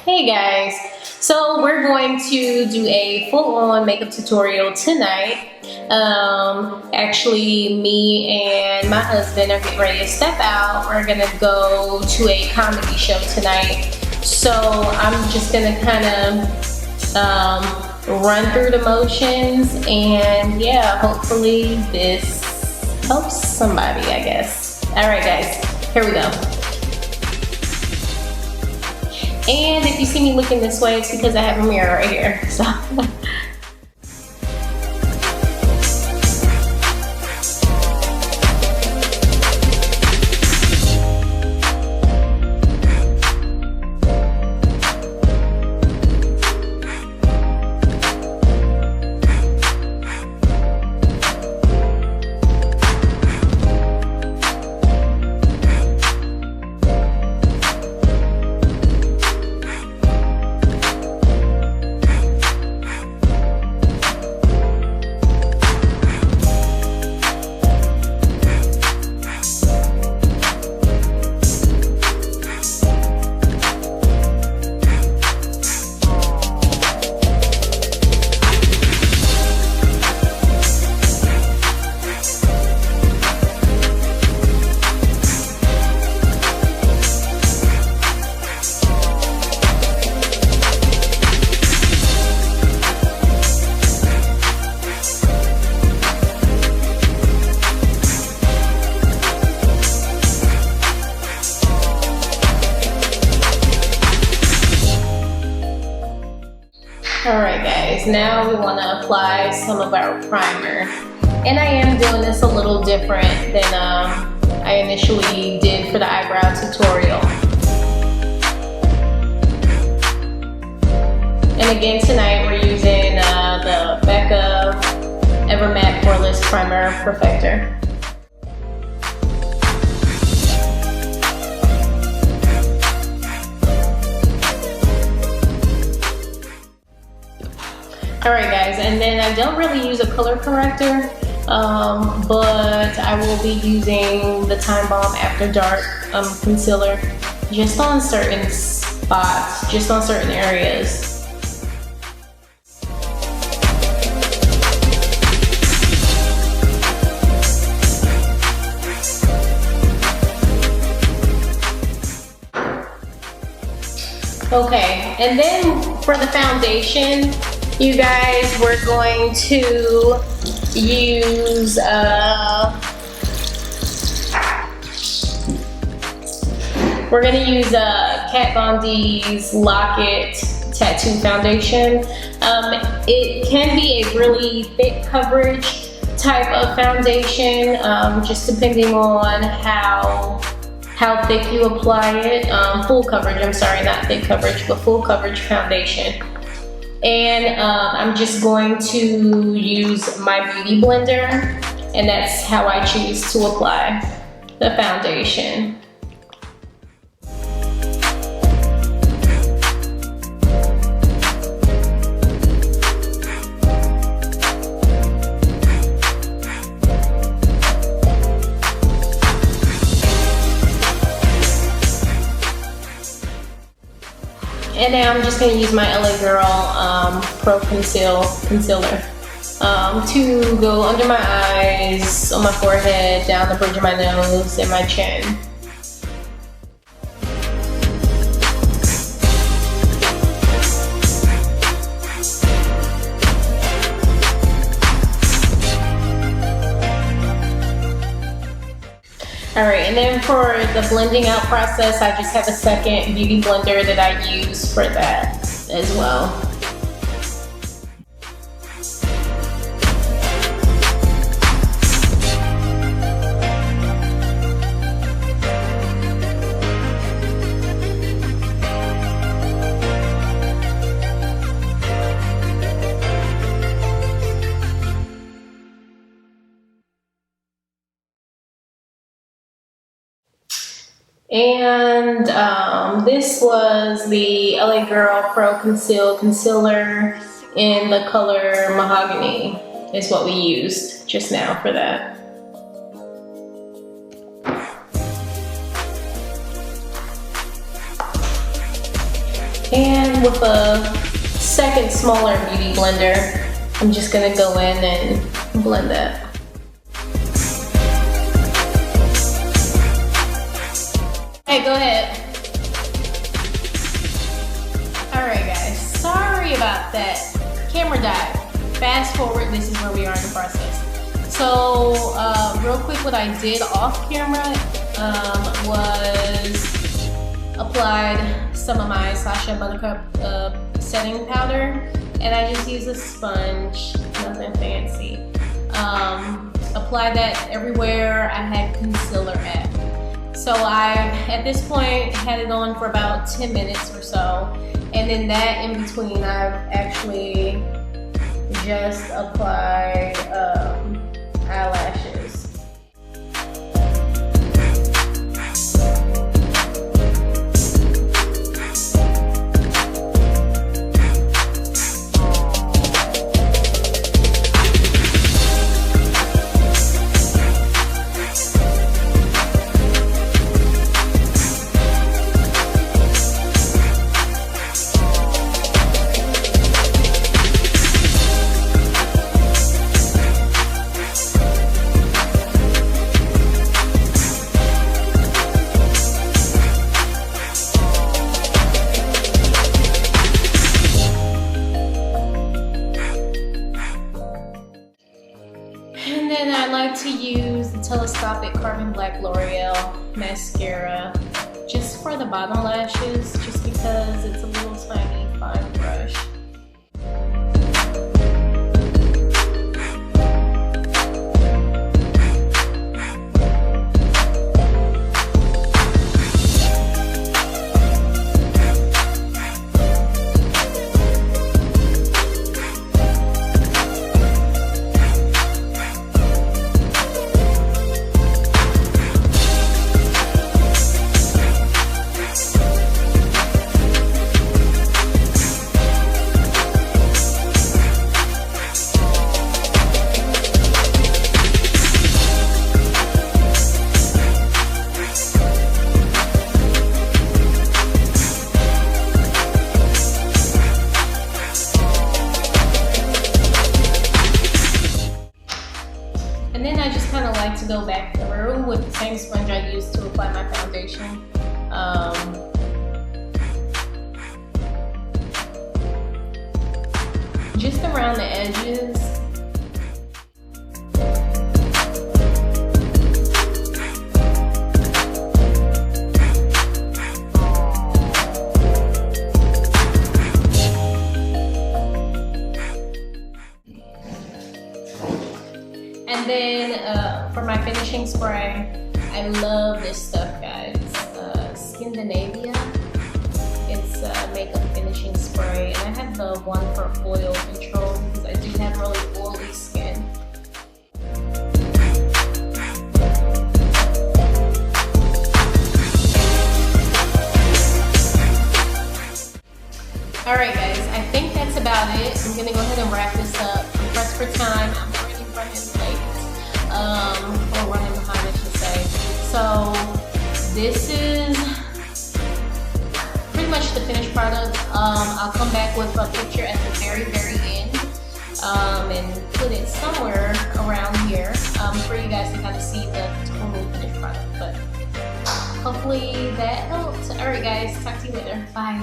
Hey guys, so we're going to do a full-on makeup tutorial tonight. Actually, me and my husband are getting ready to step out. We're gonna go to a comedy show tonight. So I'm just gonna kind of run through the motions, and yeah, hopefully this helps somebody, I guess. All right guys, here we go. And if you see me looking this way, it's because I have a mirror right here, so. Alright guys, now we want to apply some of our primer. And I am doing this a little different than I initially did for the eyebrow tutorial. And again tonight we're using the Becca Evermatte Poreless Primer Perfector. Alright guys, and then I don't really use a color corrector, but I will be using the Time Bomb After Dark concealer just on certain spots, just on certain areas. Okay, and then for the foundation, you guys, we're going to use Kat Von D's Lock-It Tattoo Foundation. It can be a really thick coverage type of foundation, just depending on how thick you apply it. Full coverage, I'm sorry, not thick coverage, but full coverage foundation. And I'm just going to use my beauty blender, and that's how I choose to apply the foundation. And now I'm just going to use my LA Girl Pro Concealer to go under my eyes, on my forehead, down the bridge of my nose, and my chin. Alright, and then for the blending out process, I just have a second beauty blender that I use for that as well. And this was the LA Girl Pro Concealer in the color Mahogany is what we used just now for that. And with a second smaller beauty blender, I'm just gonna go in and blend that. Hey, go ahead. Alright guys, sorry about that. Camera died. Fast forward, this is where we are in the process. So, real quick, what I did off camera was applied some of my Sasha Buttercup setting powder, and I just used a sponge, nothing fancy. Applied that everywhere I had concealer at. So at this point, had it on for about 10 minutes or so. And then that in between, I've actually just applied eyelashes. And then I like to use the Telescopic Carbon Black L'Oreal mascara just for the bottom lashes, just because it's a little tiny fine brush. And then I just kind of like to go back through with the same sponge I used to apply my foundation. Just around the edges. And then for my finishing spray, I love this stuff, guys. Scandinavia. It's makeup finishing spray, and I have the one for oil control because I do have really oily skin. Alright guys, I think that's about it. I'm gonna go ahead and wrap this up. I'm pressed for time. I'm already running late. Or running behind, I should say. So this is pretty much the finished product. I'll come back with a picture at the very end and put it somewhere around here for you guys to kind of see the total finished product. But hopefully that helped. Alright guys, talk to you later. Bye.